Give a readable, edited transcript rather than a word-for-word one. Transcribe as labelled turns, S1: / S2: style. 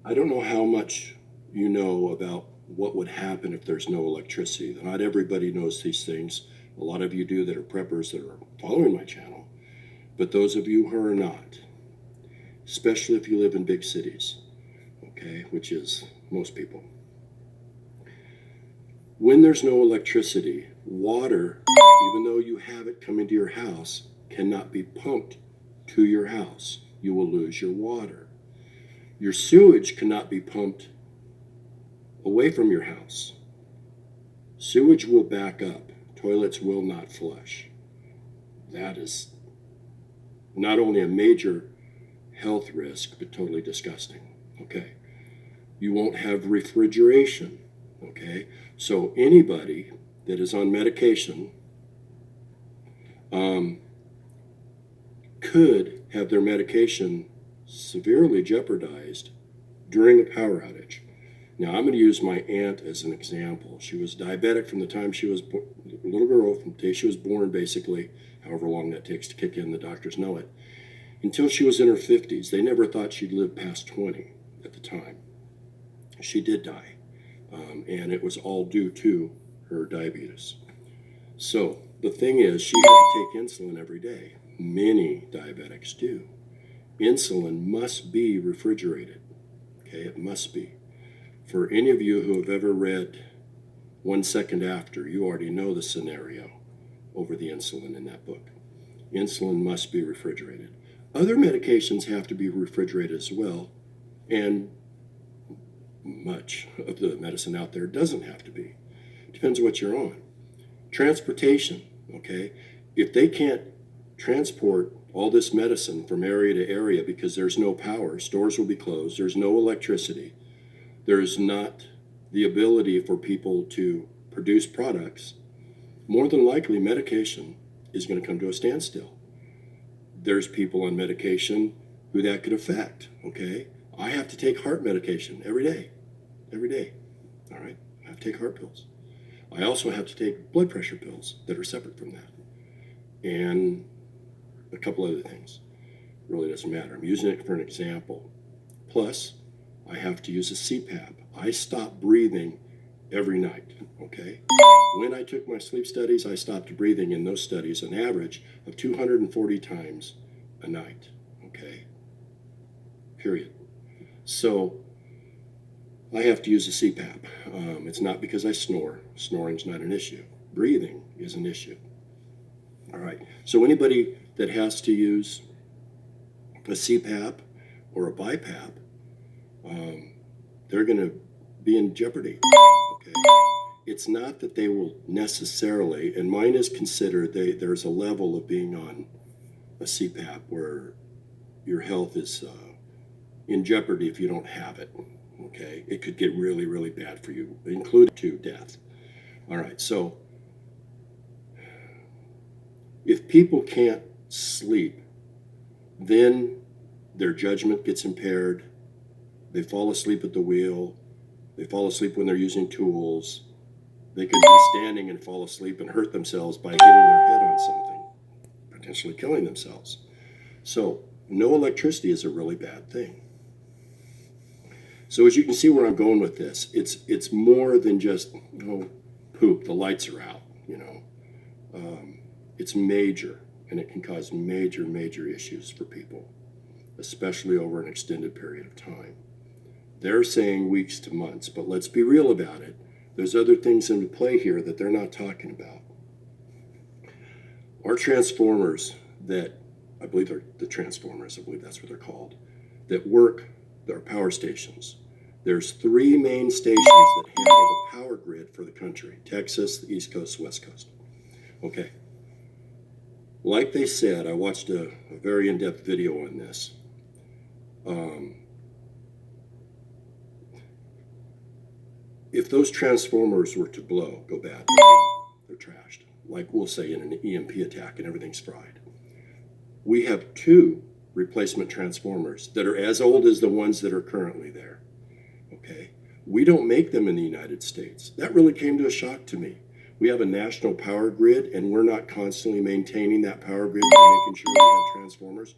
S1: I don't know how much you know about what would happen if there's no electricity. Not everybody knows these things. A lot of you do that are preppers that are following my channel. But those of you who are not, especially if you live in big cities, okay, which is most people, when there's no electricity, water, even though you have it coming to your house, cannot be pumped to your house. You will lose your water. Your sewage cannot be pumped away from your house. Sewage will back up. Toilets will not flush. That is not only a major health risk, but totally disgusting. Okay. You won't have refrigeration. Okay. So anybody that is on medication could have their medication severely jeopardized during a power outage. Now, I'm going to use my aunt as an example. She was diabetic from the time she was a little girl, from the day she was born, basically, however long that takes to kick in, the doctors know it, until she was in her 50s. They never thought she'd live past 20 at the time. She did die, and it was all due to her diabetes. So the thing is, she had to take insulin every day. Many diabetics do. Insulin must be refrigerated. Okay, it must be. For any of you who have ever read 1 Second After, you already know the scenario over the insulin in that book. Insulin must be refrigerated. Other medications have to be refrigerated as well, and much of the medicine out there doesn't have to be. Depends what you're on. Transportation, okay? If they can't transport all this medicine from area to area because there's no power, stores will be closed, there's no electricity, there's not the ability for people to produce products, more than likely medication is going to come to a standstill. There's people on medication who that could affect, okay? I have to take heart medication every day, all right? I have to take heart pills. I also have to take blood pressure pills that are separate from that, and a couple other things. Really doesn't matter. I'm using it for an example. Plus, I have to use a CPAP. I stop breathing every night, okay? When I took my sleep studies, I stopped breathing in those studies an average of 240 times a night, okay? Period. So I have to use a CPAP. It's not because I snore. Snoring's not an issue. Breathing is an issue. All right. So anybody that has to use a CPAP or a BiPAP, they're going to be in jeopardy. Okay. It's not that they will necessarily, and mine is considered, there's a level of being on a CPAP where your health is in jeopardy if you don't have it. Okay. It could get really, really bad for you, including to death. All right. So if people can't sleep, then their judgment gets impaired. They fall asleep at the wheel. They fall asleep when they're using tools. They could be standing and fall asleep and hurt themselves by hitting their head on something, potentially killing themselves. So no electricity is a really bad thing. So as you can see where I'm going with this, it's more than just, poop, the lights are out, It's major, and it can cause major, major issues for people, especially over an extended period of time. They're saying weeks to months, but let's be real about it. There's other things in play here that they're not talking about. Our transformers that, I believe they're the transformers, I believe that's what they're called, that work, our power stations. There's 3 main stations that handle the power grid for the country: Texas, the East Coast, West Coast. Okay. Like they said, I watched a very in-depth video on this. If those transformers were to go bad, they're trashed. Like we'll say in an EMP attack and everything's fried. We have 2 replacement transformers that are as old as the ones that are currently there. Okay. We don't make them in the United States. That really came to a shock to me. We have a national power grid, and we're not constantly maintaining that power grid by making sure we have transformers.